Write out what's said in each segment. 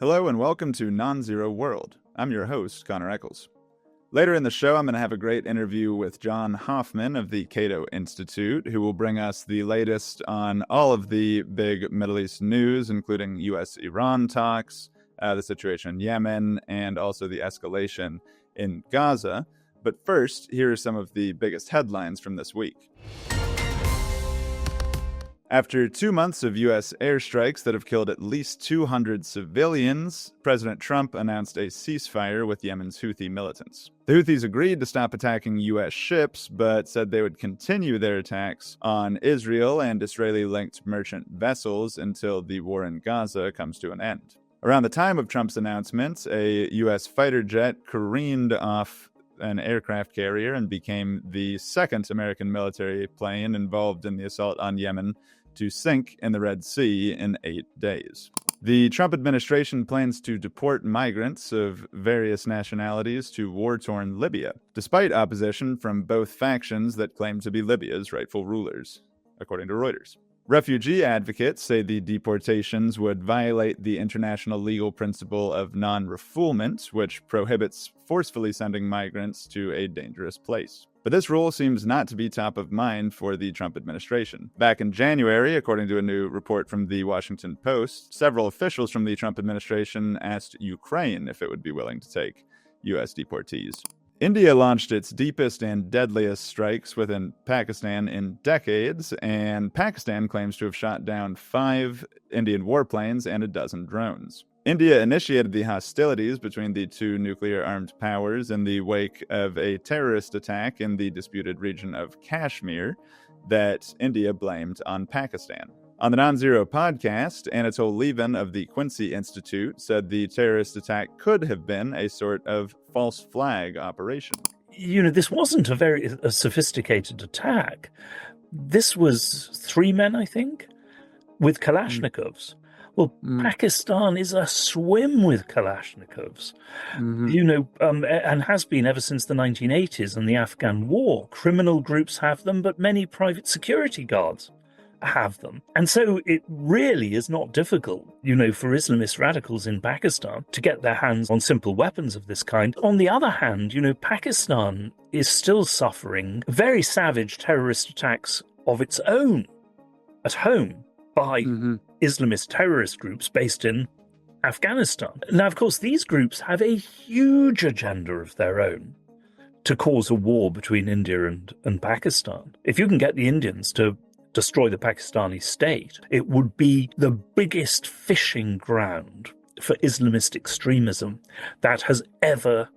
Hello and welcome to NonZero World. I'm your host, Connor Eccles. Later in the show, I'm going to have a great interview with Jon Hoffman of the Cato Institute, who will bring us the latest on all of the big Middle East news, including US-Iran talks, the situation in Yemen, and also the escalation in Gaza. But first, here are some of the biggest headlines from this week. After 2 months of U.S. airstrikes that have killed at least 200 civilians, President Trump announced a ceasefire with Yemen's Houthi militants. The Houthis agreed to stop attacking U.S. ships, but said they would continue their attacks on Israel and Israeli-linked merchant vessels until the war in Gaza comes to an end. Around the time of Trump's announcement, a U.S. fighter jet careened off an aircraft carrier and became the second American military plane involved in the assault on Yemen to sink in the Red Sea in 8 days. The Trump administration plans to deport migrants of various nationalities to war-torn Libya, despite opposition from both factions that claim to be Libya's rightful rulers, according to Reuters. Refugee advocates say the deportations would violate the international legal principle of non-refoulement, which prohibits forcefully sending migrants to a dangerous place. But this rule seems not to be top of mind for the Trump administration. Back in January, according to a new report from the Washington Post, several officials from the Trump administration asked Ukraine if it would be willing to take U.S. deportees. India launched its deepest and deadliest strikes within Pakistan in decades, and Pakistan claims to have shot down 5 Indian warplanes and a dozen drones. India initiated the hostilities between the two nuclear-armed powers in the wake of a terrorist attack in the disputed region of Kashmir that India blamed on Pakistan. On the NonZero podcast, Anatol Levin of the Quincy Institute said the terrorist attack could have been a sort of false flag operation. This wasn't a very sophisticated attack. This was 3 men, I think, with Kalashnikovs. Well, Pakistan is a swim with Kalashnikovs, and has been ever since the 1980s and the Afghan war. Criminal groups have them, but many private security guards have them. And so it really is not difficult, for Islamist radicals in Pakistan to get their hands on simple weapons of this kind. On the other hand, Pakistan is still suffering very savage terrorist attacks of its own at home by Islamist terrorist groups based in Afghanistan. Now, of course, these groups have a huge agenda of their own to cause a war between India and Pakistan. If you can get the Indians to destroy the Pakistani state, it would be the biggest fishing ground for Islamist extremism that has ever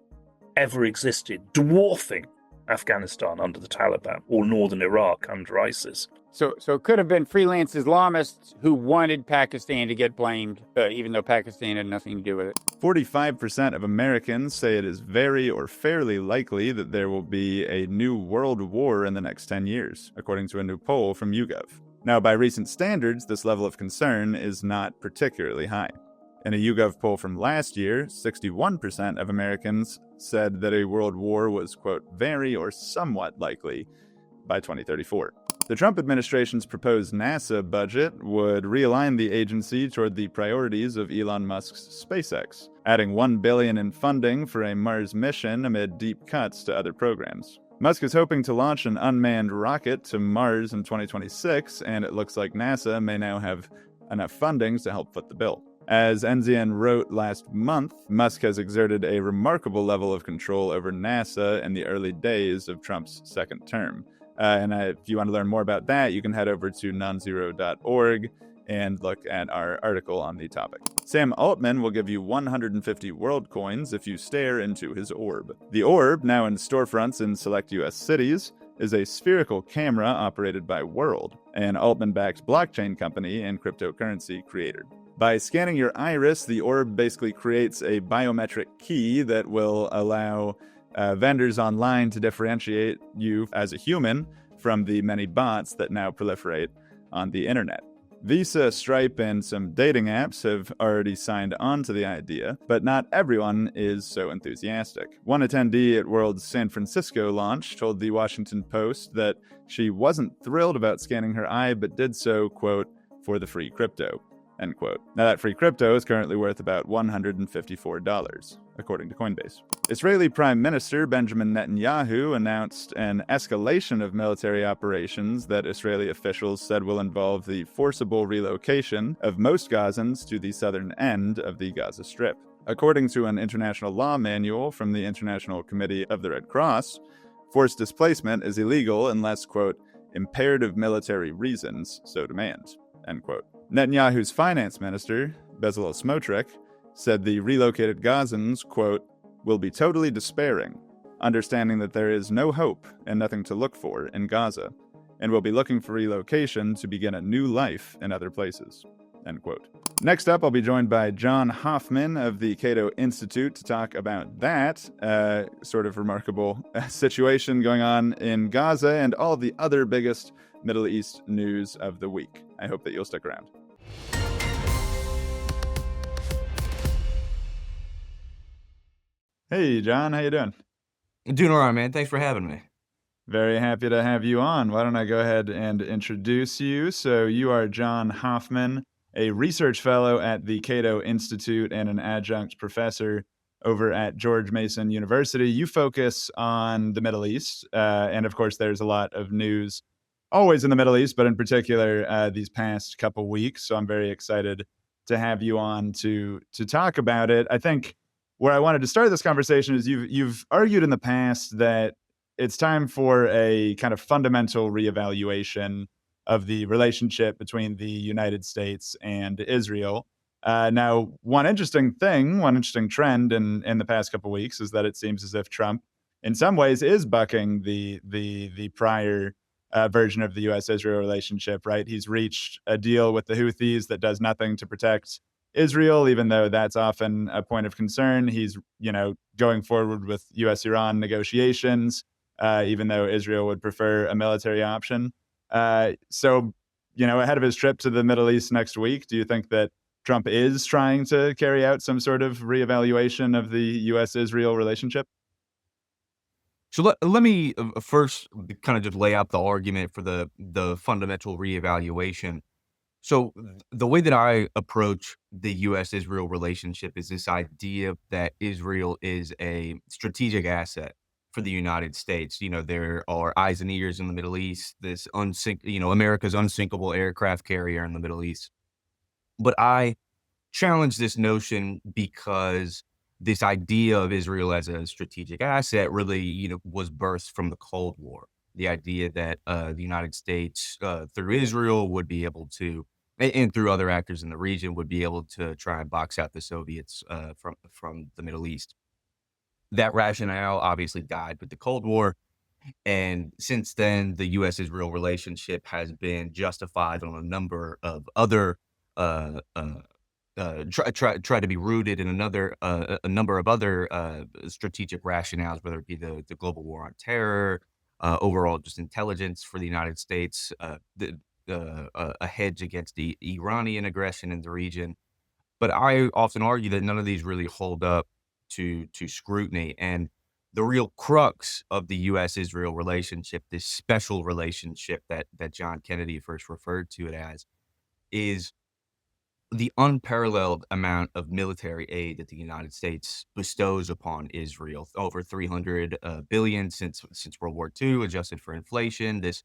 existed, dwarfing Afghanistan under the Taliban or northern Iraq under ISIS. So it could have been freelance Islamists who wanted Pakistan to get blamed, even though Pakistan had nothing to do with it. 45% of Americans say it is very or fairly likely that there will be a new world war in the next 10 years, according to a new poll from YouGov. Now, by recent standards, this level of concern is not particularly high. In a YouGov poll from last year, 61% of Americans said that a world war was, quote, very or somewhat likely by 2034. The Trump administration's proposed NASA budget would realign the agency toward the priorities of Elon Musk's SpaceX, adding $1 billion in funding for a Mars mission amid deep cuts to other programs. Musk is hoping to launch an unmanned rocket to Mars in 2026, and it looks like NASA may now have enough funding to help foot the bill. As NZN wrote last month, Musk has exerted a remarkable level of control over NASA in the early days of Trump's second term. If you want to learn more about that, you can head over to nonzero.org and look at our article on the topic. Sam Altman will give you 150 world coins if you stare into his orb. The orb, now in storefronts in select U.S. cities, is a spherical camera operated by World, an Altman-backed blockchain company and cryptocurrency creator. By scanning your iris, the orb basically creates a biometric key that will allow vendors online to differentiate you as a human from the many bots that now proliferate on the internet. Visa, Stripe, and some dating apps have already signed on to the idea, but not everyone is so enthusiastic. One attendee at World's San Francisco launch told the Washington Post that she wasn't thrilled about scanning her eye, but did so, quote, for the free crypto. end quote. Now, that free crypto is currently worth about $154, according to Coinbase. Israeli Prime Minister Benjamin Netanyahu announced an escalation of military operations that Israeli officials said will involve the forcible relocation of most Gazans to the southern end of the Gaza Strip. According to an international law manual from the International Committee of the Red Cross, forced displacement is illegal unless, quote, imperative military reasons so demand, end quote. Netanyahu's finance minister, Bezalel Smotrich, said the relocated Gazans, quote, will be totally despairing, understanding that there is no hope and nothing to look for in Gaza, and will be looking for relocation to begin a new life in other places, end quote. Next up, I'll be joined by Jon Hoffman of the Cato Institute to talk about that sort of remarkable situation going on in Gaza and all the other biggest Middle East news of the week. I hope that you'll stick around. Hey, Jon, how you doing? Doing all right, man. Thanks for having me. Very happy to have you on. Why don't I go ahead and introduce you? So you are Jon Hoffman, a research fellow at the Cato Institute and an adjunct professor over at George Mason University. You focus on the Middle East, and of course, there's a lot of news always in the Middle East, but in particular these past couple weeks. So I'm very excited to have you on to talk about it. I think where I wanted to start this conversation is you've argued in the past that it's time for a kind of fundamental reevaluation of the relationship between the United States and Israel. Now, one interesting trend in the past couple of weeks is that it seems as if Trump, in some ways, is bucking the prior version of the U.S.-Israel relationship. Right? He's reached a deal with the Houthis that does nothing to protect Israel, even though that's often a point of concern. He's going forward with U.S.-Iran negotiations, even though Israel would prefer a military option. So, ahead of his trip to the Middle East next week, do you think that Trump is trying to carry out some sort of reevaluation of the U.S.-Israel relationship? So let me first kind of just lay out the argument for the fundamental reevaluation. So the way that I approach the U.S.-Israel relationship is this idea that Israel is a strategic asset for the United States. There are eyes and ears in the Middle East, this America's unsinkable aircraft carrier in the Middle East. But I challenge this notion because this idea of Israel as a strategic asset really, was birthed from the Cold War. The idea that the United States, through Israel, would be able to, and through other actors in the region, would be able to try and box out the Soviets from the Middle East. That rationale obviously died with the Cold War. And since then, the U.S.-Israel relationship has been justified on a number of other try to be rooted in a number of other strategic rationales, whether it be the global war on terror, overall just intelligence for the United States, a hedge against the Iranian aggression in the region. But I often argue that none of these really hold up to scrutiny. And the real crux of the U.S.-Israel relationship, this special relationship that John Kennedy first referred to it as, is the unparalleled amount of military aid that the United States bestows upon Israel. Over $300 billion since World War II, adjusted for inflation. This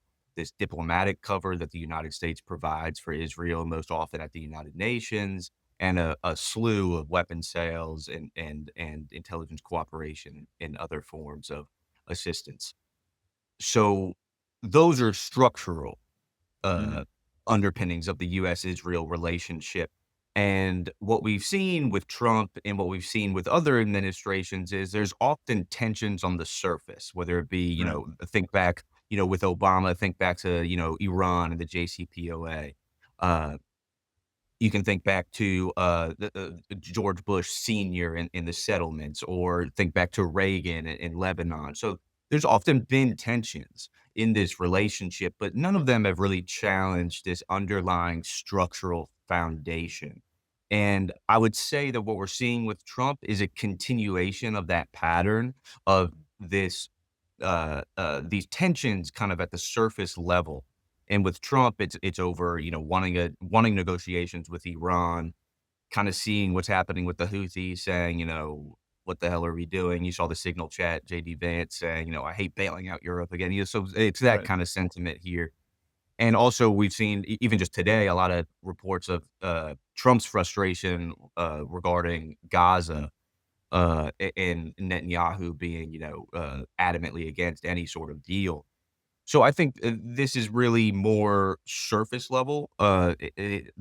diplomatic cover that the United States provides for Israel, most often at the United Nations, and a slew of weapon sales and intelligence cooperation and other forms of assistance. So those are structural underpinnings of the U.S.-Israel relationship. And what we've seen with Trump and what we've seen with other administrations is there's often tensions on the surface, whether it be, think back, with Obama, think back to, Iran and the JCPOA. You can think back to George Bush Sr. in the settlements, or think back to Reagan in Lebanon. So there's often been tensions in this relationship, but none of them have really challenged this underlying structural foundation. And I would say that what we're seeing with Trump is a continuation of that pattern of this these tensions kind of at the surface level. And with Trump, it's over, wanting negotiations with Iran, kind of seeing what's happening with the Houthis, saying, what the hell are we doing? You saw the Signal chat, JD Vance saying, I hate bailing out Europe again. So it's that Right. kind of sentiment here. And also, we've seen even just today a lot of reports of Trump's frustration regarding Gaza, and Netanyahu being, adamantly against any sort of deal. So I think this is really more surface level.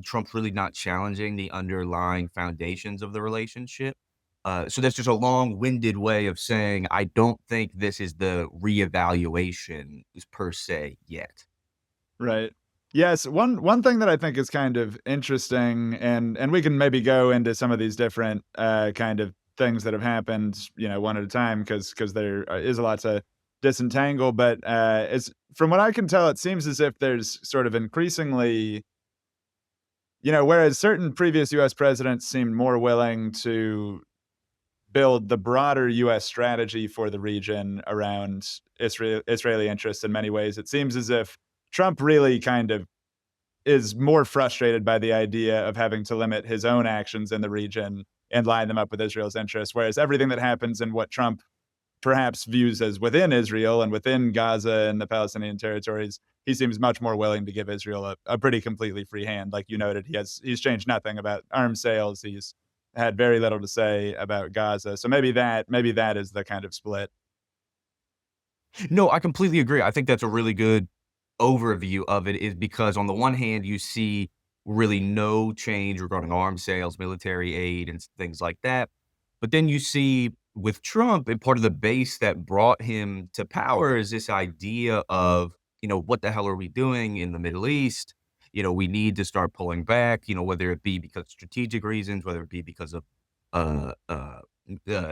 Trump's really not challenging the underlying foundations of the relationship. So that's just a long-winded way of saying I don't think this is the reevaluation per se yet. Right. Yes, one thing that I think is kind of interesting, and we can maybe go into some of these different kind of things that have happened, one at a time, because there is a lot to disentangle. But it's from what I can tell, it seems as if there's sort of increasingly, whereas certain previous U.S. presidents seemed more willing to build the broader U.S. strategy for the region around Israeli interests in many ways, it seems as if Trump really kind of is more frustrated by the idea of having to limit his own actions in the region and line them up with Israel's interests, whereas everything that happens in what Trump perhaps views as within Israel and within Gaza and the Palestinian territories, he seems much more willing to give Israel a pretty completely free hand. Like you noted, he's changed nothing about arms sales. He's had very little to say about Gaza. So maybe that is the kind of split. No, I completely agree. I think that's a really good overview of it, is because on the one hand, you see really no change regarding arms sales, military aid, and things like that. But then you see with Trump, and part of the base that brought him to power is this idea of, what the hell are we doing in the Middle East? We need to start pulling back, whether it be because of strategic reasons, whether it be because of uh, uh,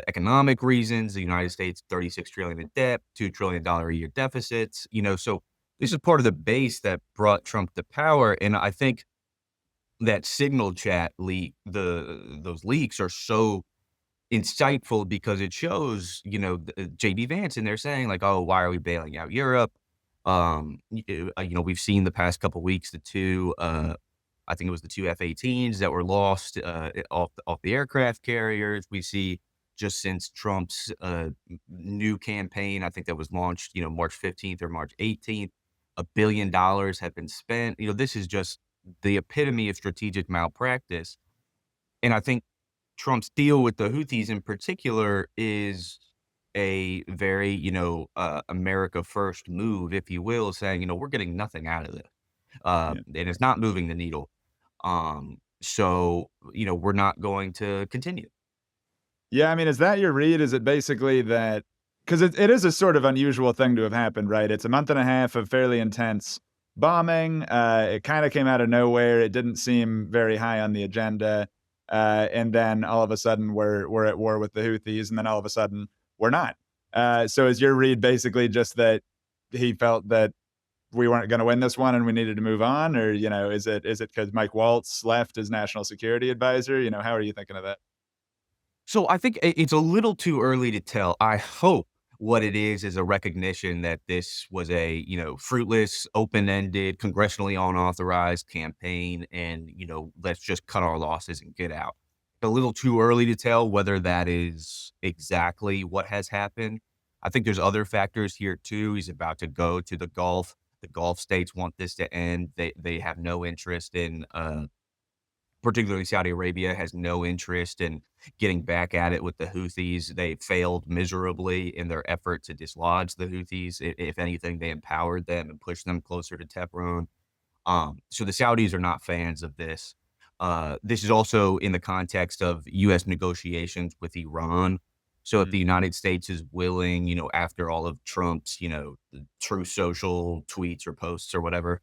economic reasons. The United States, 36 trillion in debt, $2 trillion a year deficits. So this is part of the base that brought Trump to power. And I think that Signal chat leak, those leaks are so insightful because it shows, JD Vance in there saying like, oh, why are we bailing out Europe? We've seen the past couple weeks I think it was the two F-18s that were lost off the aircraft carriers. We see just since Trump's new campaign, I think that was launched, March 15th or March 18th, $1 billion have been spent. This is just the epitome of strategic malpractice. And I think Trump's deal with the Houthis in particular is a very, America first move, if you will, saying, we're getting nothing out of this. Yeah. And it's not moving the needle. So, we're not going to continue. Yeah, I mean, is that your read? Is it basically that because it is a sort of unusual thing to have happened, right? It's a month and a half of fairly intense bombing. It kind of came out of nowhere. It didn't seem very high on the agenda. And then all of a sudden we're at war with the Houthis, and then all of a sudden we're not. So is your read basically just that he felt that we weren't going to win this one and we needed to move on, or is it because Mike Waltz left as national security advisor? How are you thinking of that? So I think it's a little too early to tell. I hope what it is a recognition that this was a, fruitless, open-ended, congressionally unauthorized campaign, and, let's just cut our losses and get out. A little too early to tell whether that is exactly what has happened. I think there's other factors here too. He's about to go to the Gulf. The Gulf states want this to end. They have no interest in particularly Saudi Arabia has no interest in getting back at it with the Houthis. They failed miserably in their effort to dislodge the Houthis. If anything, they empowered them and pushed them closer to Tehran. So the Saudis are not fans of this. This is also in the context of U.S. negotiations with Iran. So if the United States is willing, after all of Trump's, the True Social tweets or posts or whatever,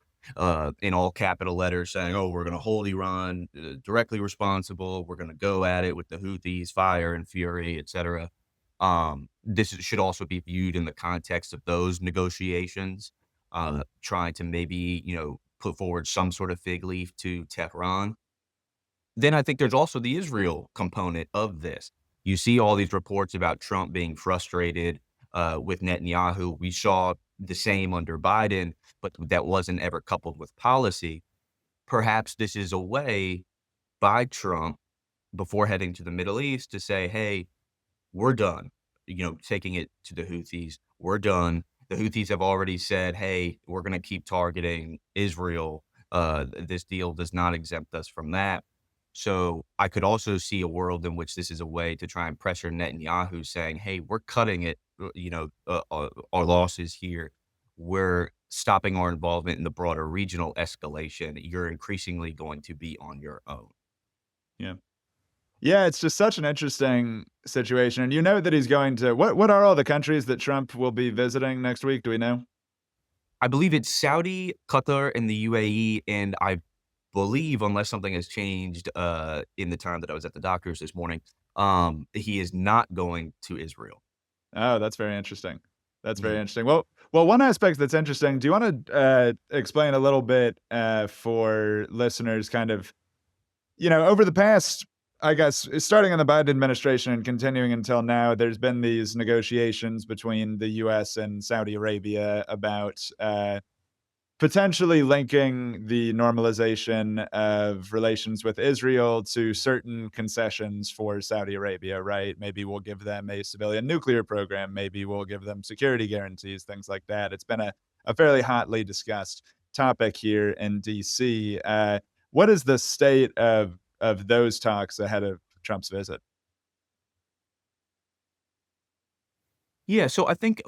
in all capital letters saying, oh, we're going to hold Iran directly responsible. We're going to go at it with the Houthis, fire and fury, etc. Should also be viewed in the context of those negotiations, trying to maybe, put forward some sort of fig leaf to Tehran. Then I think there's also the Israel component of this. You see all these reports about Trump being frustrated with Netanyahu. We saw the same under Biden, but that wasn't ever coupled with policy. Perhaps this is a way by Trump before heading to the Middle East to say, hey, we're done. Taking it to the Houthis, we're done. The Houthis have already said, hey, we're going to keep targeting Israel. This deal does not exempt us from that. So I could also see a world in which this is a way to try and pressure Netanyahu saying, hey, we're cutting it, our losses here. We're stopping our involvement in the broader regional escalation. You're increasingly going to be on your own. Yeah. Yeah, it's just such an interesting situation. And you know that he's going to what are all the countries that Trump will be visiting next week? Do we know? I believe it's Saudi, Qatar, and the UAE, and I believe, unless something has changed in the time that I was at the doctor's this morning, he is not going to Israel. Oh, that's very interesting. That's very Mhm. interesting. Well, one aspect that's interesting. Do you want to explain a little bit for listeners, kind of, over the past, I guess, starting in the Biden administration and continuing until now, there's been these negotiations between the U.S. and Saudi Arabia about potentially linking the normalization of relations with Israel to certain concessions for Saudi Arabia, right? Maybe we'll give them a civilian nuclear program. Maybe we'll give them security guarantees, things like that. It's been a fairly hotly discussed topic here in DC. What is the state of those talks ahead of Trump's visit? Yeah, so I think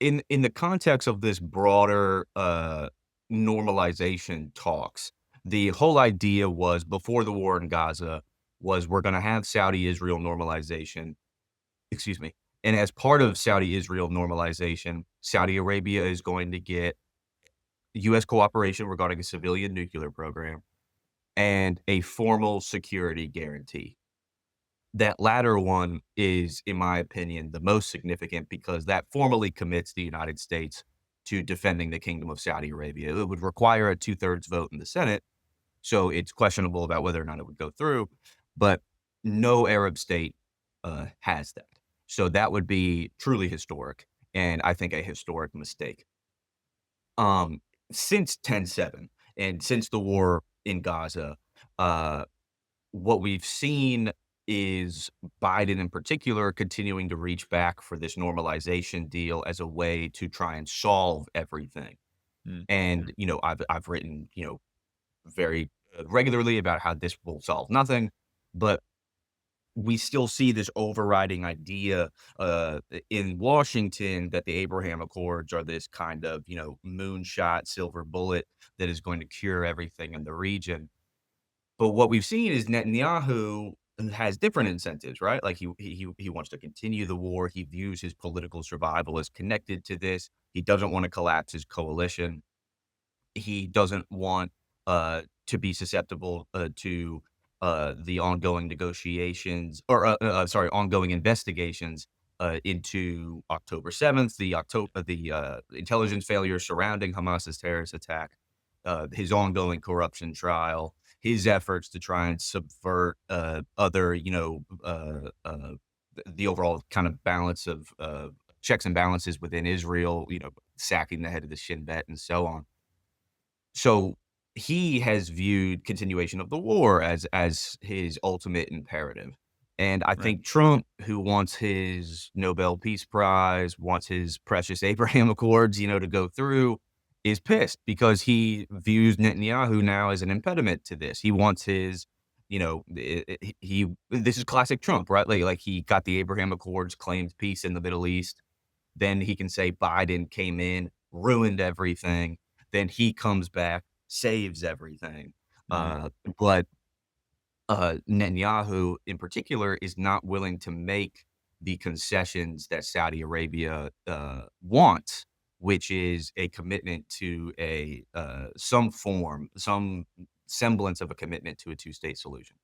in the context of this broader normalization talks, the whole idea was before the war in Gaza was we're going to have Saudi Israel normalization. Excuse me. And as part of Saudi Israel normalization, Saudi Arabia is going to get U.S. cooperation regarding a civilian nuclear program and a formal security guarantee. That latter one is, in my opinion, the most significant because that formally commits the United States to defending the Kingdom of Saudi Arabia. It would require a two-thirds vote in the Senate, so it's questionable about whether or not it would go through, but no Arab state has that. So that would be truly historic, and I think a historic mistake. Um, since 10/7 and since the war in Gaza, uh, what we've seen is Biden in particular continuing to reach back for this normalization deal as a way to try and solve everything. Mm, And, I've written, very regularly about how this will solve nothing, but we still see this overriding idea in Washington that the Abraham Accords are this kind of, moonshot silver bullet that is going to cure everything in the region. But what we've seen is Netanyahu has different incentives, right? Like he wants to continue the war. He views his political survival as connected to this. He doesn't want to collapse his coalition. He doesn't want to be susceptible to the ongoing negotiations or ongoing investigations into October 7th, the intelligence failure surrounding Hamas's terrorist attack, his ongoing corruption trial, his efforts to try and subvert other, the overall kind of balance of checks and balances within Israel, sacking the head of the Shin Bet and so on. So he has viewed continuation of the war as his ultimate imperative. And I right. think Trump, who wants his Nobel Peace Prize, wants his precious Abraham Accords, to go through, is pissed because he views Netanyahu now as an impediment to this. He wants his, this is classic Trump, right? Like he got the Abraham Accords, claimed peace in the Middle East. Then he can say Biden came in, ruined everything. Then he comes back, saves everything. Mm, Uh, but Netanyahu, in particular, is not willing to make the concessions that Saudi Arabia wants, which is a commitment to some semblance of a commitment to a two-state solution.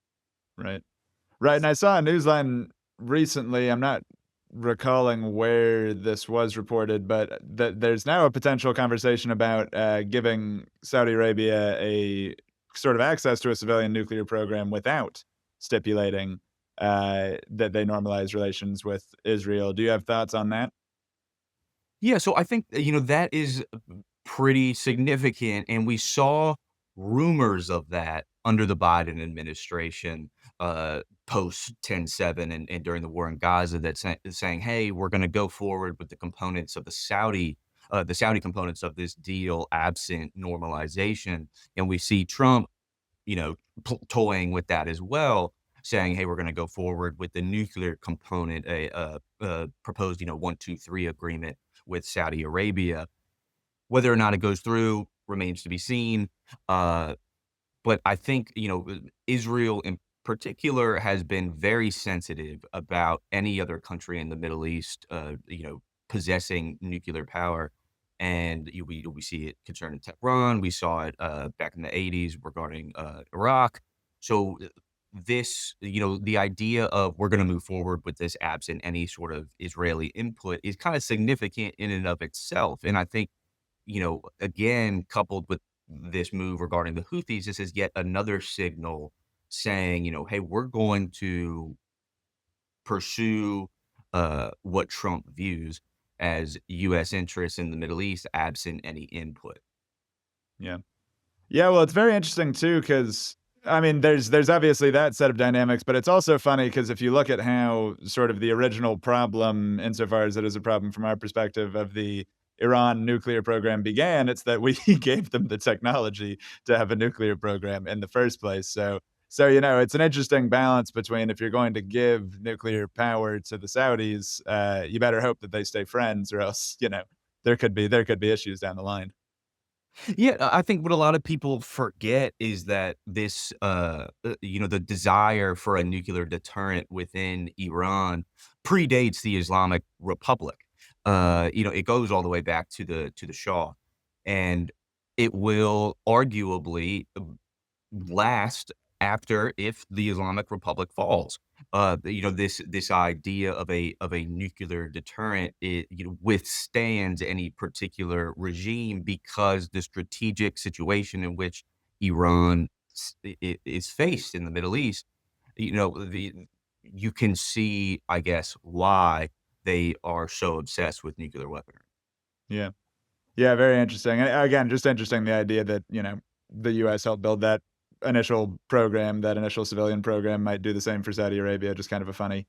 right. Right, and I saw a newsline recently, I'm not recalling where this was reported, but that there's now a potential conversation about, giving Saudi Arabia a sort of access to a civilian nuclear program without stipulating, that they normalize relations with Israel. Do you have thoughts on that? Yeah, so I think, that is pretty significant, and we saw rumors of that under the Biden administration, post 10/7 and during the war in Gaza that saying, "Hey, we're gonna go forward with the components of the Saudi components of this deal absent normalization," and we see Trump, toying with that as well, saying, "Hey, we're gonna go forward with the nuclear component, a proposed, 1, 2, 3 agreement with Saudi Arabia." Whether or not it goes through remains to be seen. Uh, but I think, Israel in particular has been very sensitive about any other country in the Middle East, possessing nuclear power. And we see it concerning Tehran. We saw it back in the 80s regarding Iraq. So the idea of we're going to move forward with this absent any sort of Israeli input is kind of significant in and of itself. And I think again, coupled with this move regarding the Houthis, this is yet another signal saying, hey, we're going to pursue what Trump views as U.S. interests in the Middle East, absent any input. Yeah. Yeah, well, it's very interesting too, because I mean, there's obviously that set of dynamics, but it's also funny because if you look at how sort of the original problem, insofar as it is a problem from our perspective, of the Iran nuclear program began, it's that we gave them the technology to have a nuclear program in the first place. So it's an interesting balance between, if you're going to give nuclear power to the Saudis, you better hope that they stay friends, or else there could be issues down the line. Yeah, I think what a lot of people forget is that the desire for a nuclear deterrent within Iran predates the Islamic Republic. It goes all the way back to the Shah, and it will arguably last after if the Islamic Republic falls. This idea of a nuclear deterrent, it withstands any particular regime because the strategic situation in which Iran is faced in the Middle East, you can see, I guess, why they are so obsessed with nuclear weaponry. Yeah. Yeah, very interesting. And again, just interesting, the idea that, the US helped build that initial program, that initial civilian program, might do the same for Saudi Arabia. Just kind of a funny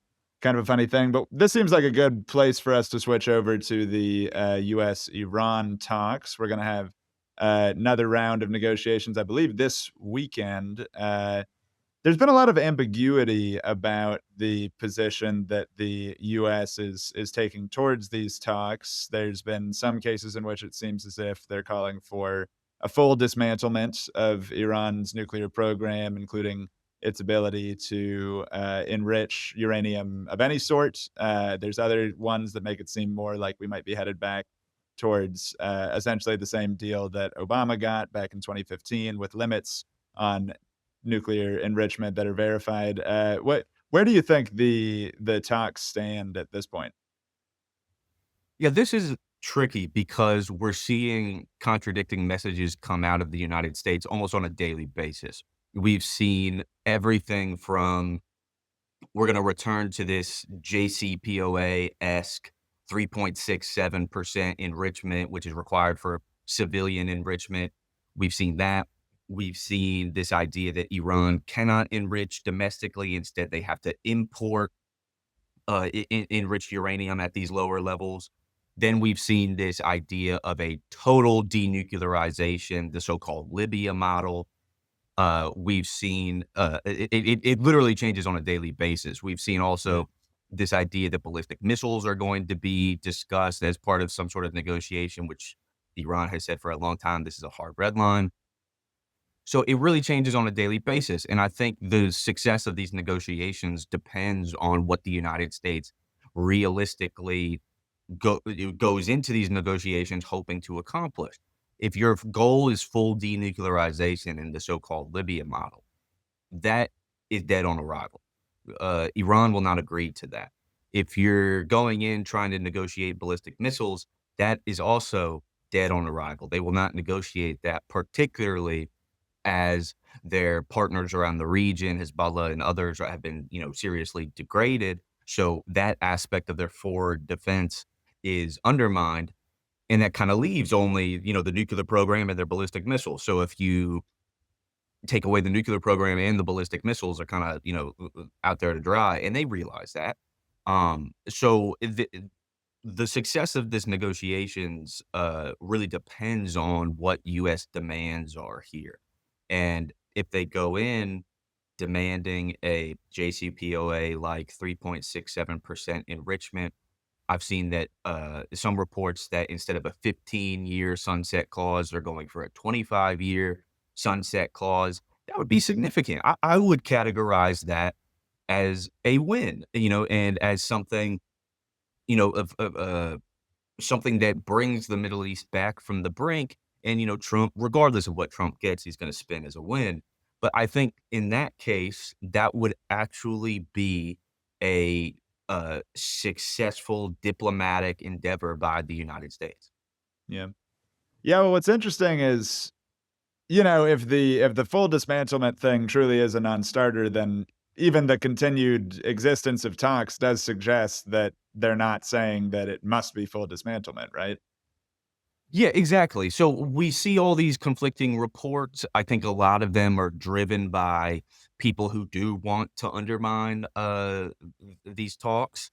thing. But this seems like a good place for us to switch over to the US-Iran talks. We're going to have another round of negotiations, I believe, this weekend. There's been a lot of ambiguity about the position that the US is taking towards these talks. There's been some cases in which it seems as if they're calling for a full dismantlement of Iran's nuclear program, including its ability to enrich uranium of any sort. There's other ones that make it seem more like we might be headed back towards essentially the same deal that Obama got back in 2015, with limits on nuclear enrichment that are verified. Where do you think the talks stand at this point? Yeah, this is tricky because we're seeing contradicting messages come out of the United States almost on a daily basis. We've seen everything from we're going to return to this JCPOA-esque 3.67% enrichment, which is required for civilian enrichment. We've seen that. We've seen this idea that Iran cannot enrich domestically. Instead, they have to import enriched uranium at these lower levels. Then we've seen this idea of a total denuclearization, the so-called Libya model. We've seen it literally changes on a daily basis. We've seen also this idea that ballistic missiles are going to be discussed as part of some sort of negotiation, which Iran has said for a long time this is a hard red line. So it really changes on a daily basis. And I think the success of these negotiations depends on what the United States realistically goes into these negotiations hoping to accomplish. If your goal is full denuclearization in the so-called Libya model, that is dead on arrival. Iran will not agree to that. If you're going in trying to negotiate ballistic missiles, that is also dead on arrival. They will not negotiate that, particularly as their partners around the region, Hezbollah and others, have been, seriously degraded. So that aspect of their forward defense is undermined. And that kind of leaves only, the nuclear program and their ballistic missiles. So if you take away the nuclear program and the ballistic missiles are kind of, out there to dry, and they realize that. So the success of this negotiations really depends on what U.S. demands are here. And if they go in demanding a JCPOA like 3.67% enrichment, I've seen that some reports that instead of a 15-year sunset clause, they're going for a 25-year sunset clause. That would be significant. I would categorize that as a win, and as something, of something that brings the Middle East back from the brink. And, Trump, regardless of what Trump gets, he's going to spin as a win. But I think in that case, that would actually be a successful diplomatic endeavor by the United States. Yeah. Yeah, well, what's interesting is, if the full dismantlement thing truly is a non-starter, then even the continued existence of talks does suggest that they're not saying that it must be full dismantlement, right? Yeah, exactly. So we see all these conflicting reports. I think a lot of them are driven by people who do want to undermine these talks.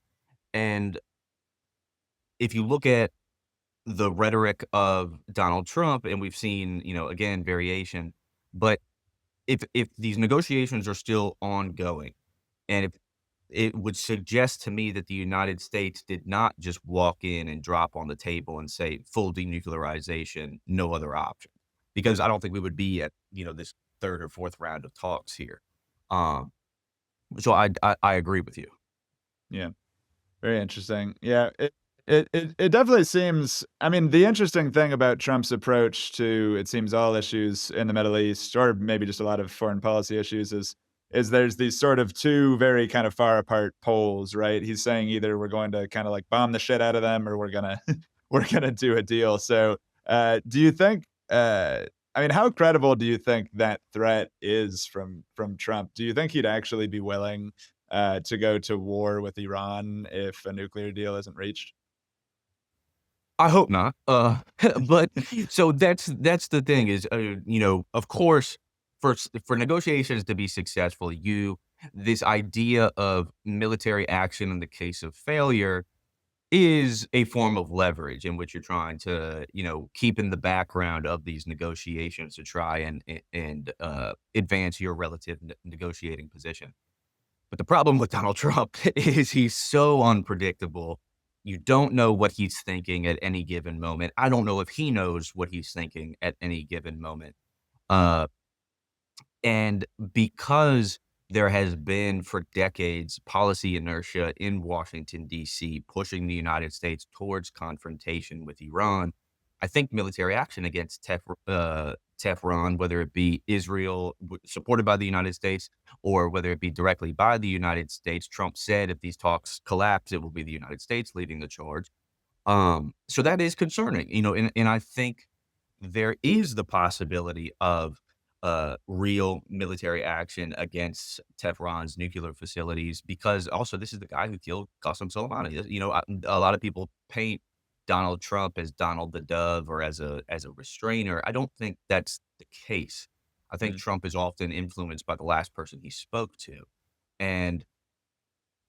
And if you look at the rhetoric of Donald Trump, and we've seen, again, variation, but if these negotiations are still ongoing, and if it would suggest to me that the United States did not just walk in and drop on the table and say full denuclearization, no other option, because I don't think we would be at, this third or fourth round of talks here. Um, so I agree with you. Yeah. Very interesting. Yeah, it definitely seems. I mean, the interesting thing about Trump's approach to, it seems, all issues in the Middle East, or maybe just a lot of foreign policy issues, is there's these sort of two very kind of far apart poles, right? He's saying either we're going to kind of like bomb the shit out of them, or we're gonna we're gonna do a deal. So, do you think? I mean, how credible do you think that threat is from Trump? Do you think he'd actually be willing to go to war with Iran if a nuclear deal isn't reached? I hope not. But so that's the thing is, of course, for negotiations to be successful, this idea of military action in the case of failure is a form of leverage in which you're trying to, keep in the background of these negotiations to try and advance your relative negotiating position. But the problem with Donald Trump is he's so unpredictable. You don't know what he's thinking at any given moment. I don't know if he knows what he's thinking at any given moment. Uh, and because there has been for decades policy inertia in Washington, D.C., pushing the United States towards confrontation with Iran, I think military action against Tehran, whether it be Israel supported by the United States or whether it be directly by the United States, Trump said if these talks collapse, it will be the United States leading the charge. So that is concerning, and I think there is the possibility of real military action against Tehran's nuclear facilities, because also this is the guy who killed Qasem Soleimani. A lot of people paint Donald Trump as Donald the Dove or as a restrainer. I don't think that's the case. I think Mm. Trump is often influenced by the last person he spoke to, and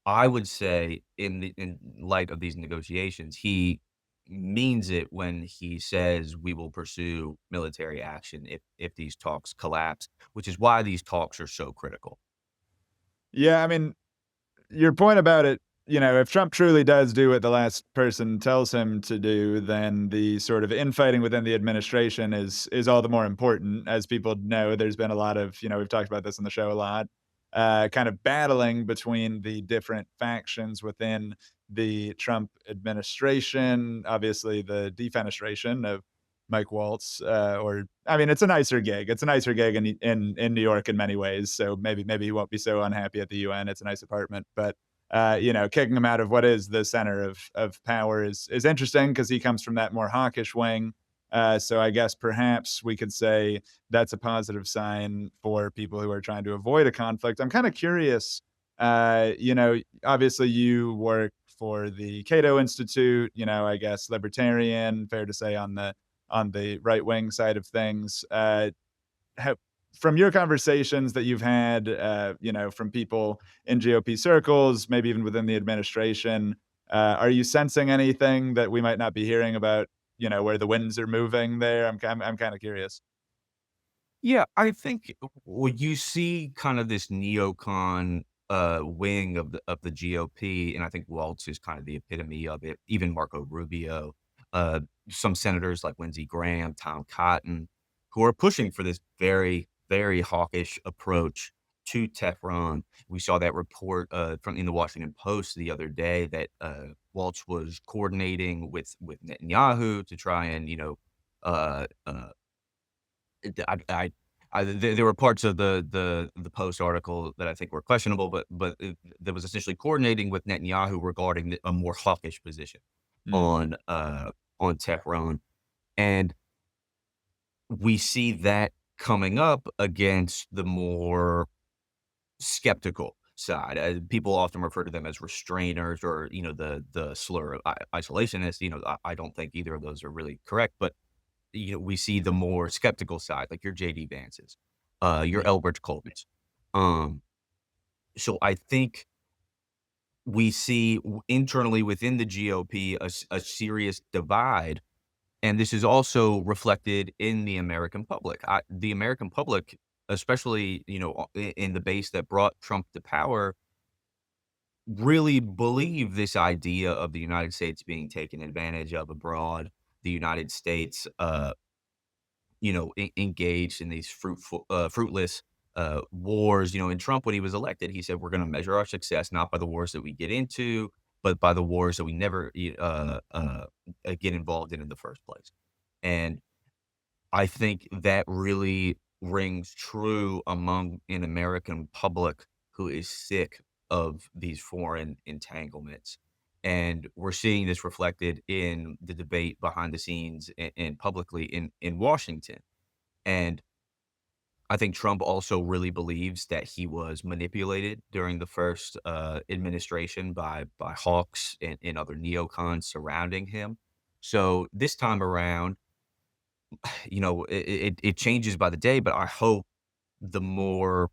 I would say in light of these negotiations, he means it when he says we will pursue military action if these talks collapse, which is why these talks are so critical. Yeah, I mean, your point about it, if Trump truly does do what the last person tells him to do, then the sort of infighting within the administration is all the more important. As people know, there's been a lot of, we've talked about this on the show a lot, kind of battling between the different factions within the Trump administration. Obviously, the defenestration of Mike Waltz, or I mean, it's a nicer gig. It's a nicer gig in New York in many ways. So maybe he won't be so unhappy at the UN. It's a nice apartment, but kicking him out of what is the center of power is interesting because he comes from that more hawkish wing. So I guess perhaps we could say that's a positive sign for people who are trying to avoid a conflict. I'm kind of curious. Obviously you work for the Cato Institute, I guess libertarian, fair to say on the right wing side of things. From your conversations that you've had, from people in GOP circles, maybe even within the administration, are you sensing anything that we might not be hearing about? Where the winds are moving there. I'm kind of curious. Yeah, I think when you see kind of this neocon wing of the GOP, and I think Waltz is kind of the epitome of it. Even Marco Rubio, uh, some senators like Lindsey Graham, Tom Cotton, who are pushing for this very, very hawkish approach to Tehran. We saw that report from in the Washington Post the other day that Waltz was coordinating with Netanyahu to try and uh, uh, there were parts of the Post article that I think were questionable, but that was essentially coordinating with Netanyahu regarding a more hawkish position Mm. on Tehran, and we see that coming up against the more skeptical side. People often refer to them as restrainers or the slur of isolationists. I don't think either of those are really correct, but we see the more skeptical side, like your JD Vances, your Yeah. Elbert Colbys. Um, so I think we see internally within the GOP a serious divide, and this is also reflected in the American public. The American public, especially in the base that brought Trump to power, really believe this idea of the United States being taken advantage of abroad. The United States engaged in these fruitless wars. In Trump, when he was elected, he said, we're going to measure our success not by the wars that we get into, but by the wars that we never get involved in the first place. And I think that really rings true among an American public who is sick of these foreign entanglements. And we're seeing this reflected in the debate behind the scenes and publicly in Washington. And I think Trump also really believes that he was manipulated during the first administration by hawks and other neocons surrounding him. So this time around, it changes by the day, but I hope the more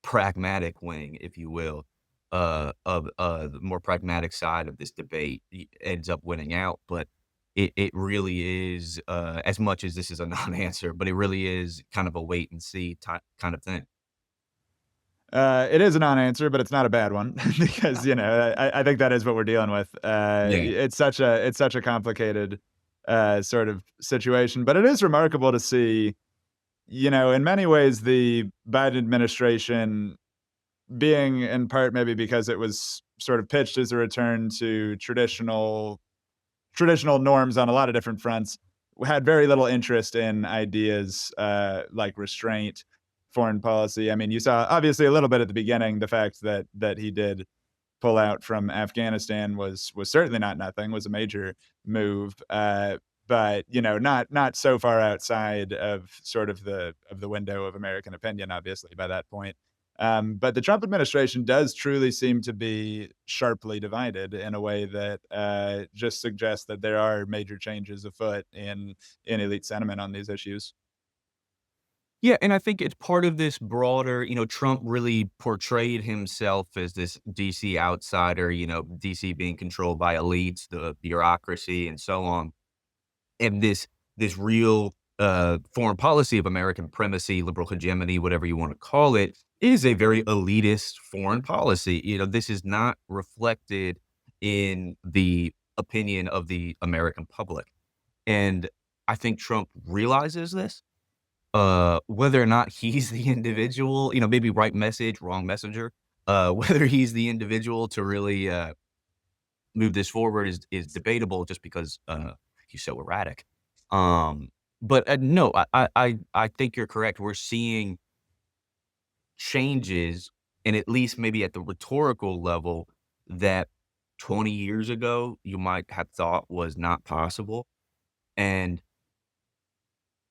pragmatic wing, if you will, of the more pragmatic side of this debate ends up winning out. But it really is, as much as this is a non-answer, but it really is kind of a wait and see kind of thing. It is a non-answer, but it's not a bad one because I think that is what we're dealing with. Yeah. It's such a complicated sort of situation, but it is remarkable to see. In many ways, the Biden administration being in part maybe because it was sort of pitched as a return to traditional norms on a lot of different fronts, had very little interest in ideas like restraint, foreign policy. I mean, you saw obviously a little bit at the beginning. The fact that he did pull out from Afghanistan was certainly not nothing. Was a major move, but not so far outside of sort of the window of American opinion. Obviously, by that point. But the Trump administration does truly seem to be sharply divided in a way that just suggests that there are major changes afoot in elite sentiment on these issues. Yeah, and I think it's part of this broader, Trump really portrayed himself as this DC outsider, DC being controlled by elites, the bureaucracy, and so on. And this real foreign policy of American primacy, liberal hegemony, whatever you want to call it, is a very elitist foreign policy. This is not reflected in the opinion of the American public. And I think Trump realizes this. Whether or not he's the individual, maybe right message, wrong messenger, whether he's the individual to really move this forward is debatable just because he's so erratic. But no, I think you're correct. We're seeing changes, and at least maybe at the rhetorical level, that 20 years ago you might have thought was not possible. And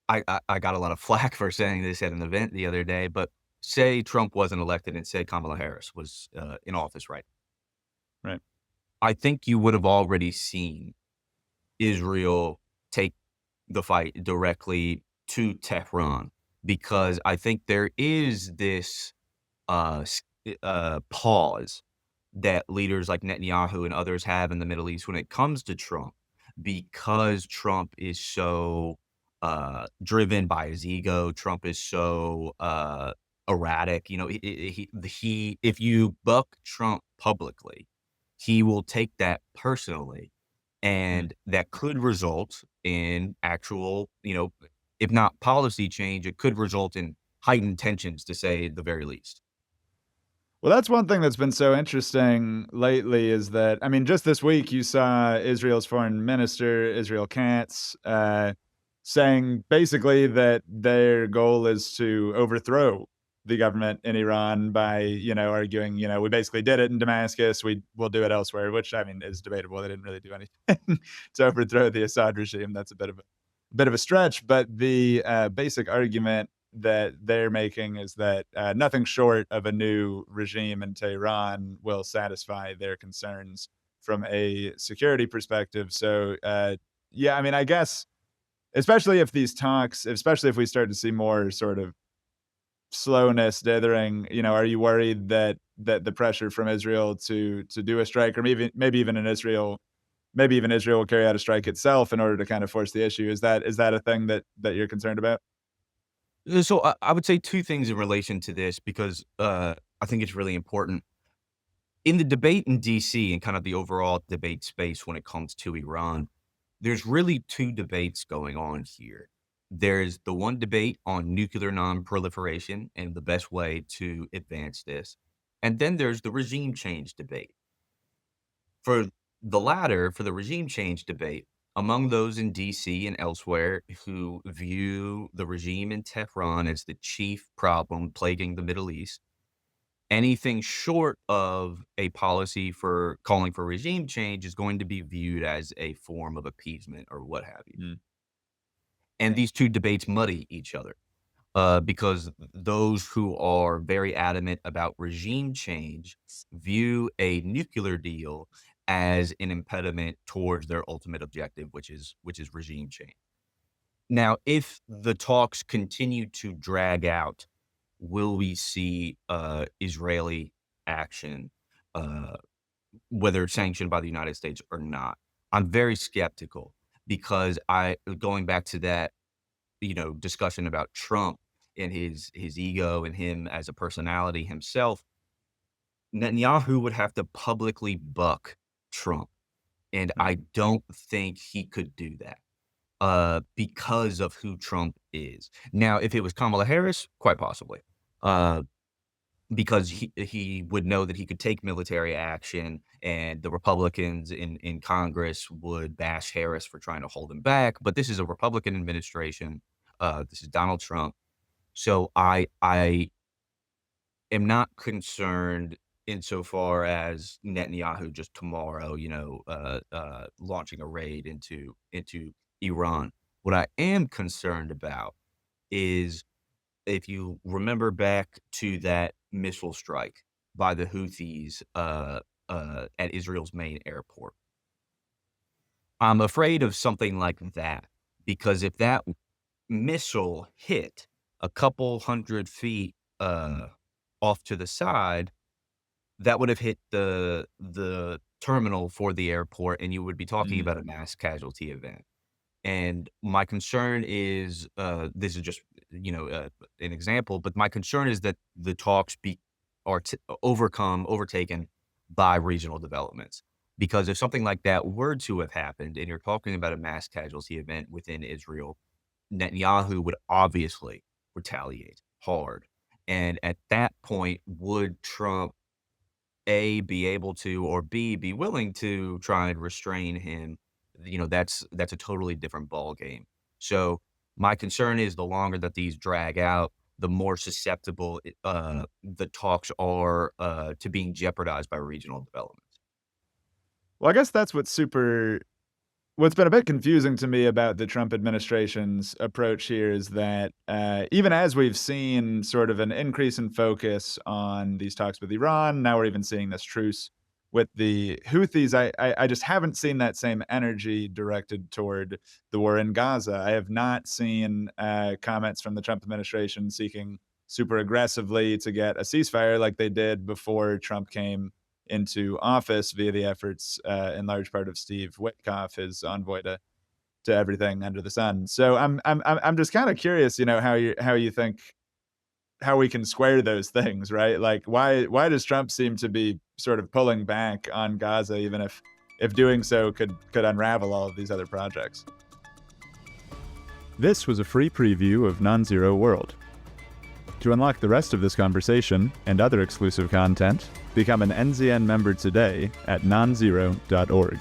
I got a lot of flack for saying this at an event the other day, but say Trump wasn't elected and say Kamala Harris was in office, right? Right. I think you would have already seen Israel take the fight directly to Tehran, because I think there is this pause that leaders like Netanyahu and others have in the Middle East when it comes to Trump, because Trump is so driven by his ego. Trump is so erratic. You know, if you buck Trump publicly, he will take that personally, Mm. and that could result in actual, if not policy change, it could result in heightened tensions, to say the very least. Well, that's one thing that's been so interesting lately is that, I mean, just this week you saw Israel's foreign minister, Israel Katz, saying basically that their goal is to overthrow the government in Iran by, arguing, we basically did it in Damascus, we will do it elsewhere, which I mean is debatable. They didn't really do anything to overthrow the Assad regime. That's a bit of a stretch, but the basic argument that they're making is that nothing short of a new regime in Tehran will satisfy their concerns from a security perspective. So, yeah, I mean, I guess, especially if these talks, especially if we start to see more sort of slowness, dithering, are you worried that the pressure from Israel to do a strike, or maybe even in Israel, maybe even Israel will carry out a strike itself in order to kind of force the issue? Is that a thing that you're concerned about? So I would say two things in relation to this, because I think it's really important. In the debate in DC and kind of the overall debate space when it comes to Iran, there's really two debates going on here. There's the one debate on nuclear non-proliferation and the best way to advance this. And then there's the regime change debate. For the latter, for the regime change debate, among those in DC and elsewhere who view the regime in Tehran as the chief problem plaguing the Middle East, anything short of a policy for calling for regime change is going to be viewed as a form of appeasement or what have you. Mm. And these two debates muddy each other, because those who are very adamant about regime change view a nuclear deal as an impediment towards their ultimate objective, which is regime change. Now, if the talks continue to drag out, will we see Israeli action, uh, whether sanctioned by the United States or not? I'm very skeptical, because going back to that, discussion about Trump and his ego and him as a personality himself, Netanyahu would have to publicly buck Trump, and I don't think he could do that, because of who Trump is. Now, if it was Kamala Harris, quite possibly, uh, because he would know that he could take military action, and the Republicans in Congress would bash Harris for trying to hold him back. But this is a Republican administration. This is Donald Trump. So I am not concerned insofar as Netanyahu just tomorrow, launching a raid into Iran. What I am concerned about is, if you remember back to that missile strike by the Houthis at Israel's main airport, I'm afraid of something like that, because if that missile hit a couple 100 feet off to the side, that would have hit the terminal for the airport, and you would be talking Mm. about a mass casualty event. And my concern is, this is just, an example, but my concern is that the talks are overtaken by regional developments. Because if something like that were to have happened, and you're talking about a mass casualty event within Israel, Netanyahu would obviously retaliate hard. And at that point, would Trump A, be able to, or B, be willing to try and restrain him? That's a totally different ball game. So my concern is, the longer that these drag out, the more susceptible the talks are to being jeopardized by regional developments. Well, I guess that's what's been a bit confusing to me about the Trump administration's approach here is that even as we've seen sort of an increase in focus on these talks with Iran, now we're even seeing this truce with the Houthis, I just haven't seen that same energy directed toward the war in Gaza. I have not seen comments from the Trump administration seeking super aggressively to get a ceasefire like they did before Trump came into office via the efforts in large part of Steve Witkoff, his envoy to everything under the sun. So I'm just kind of curious, how you think how we can square those things, right? Like why does Trump seem to be sort of pulling back on Gaza, even if doing so could unravel all of these other projects? This was a free preview of NonZero World. To unlock the rest of this conversation and other exclusive content, become an NZN member today at nonzero.org.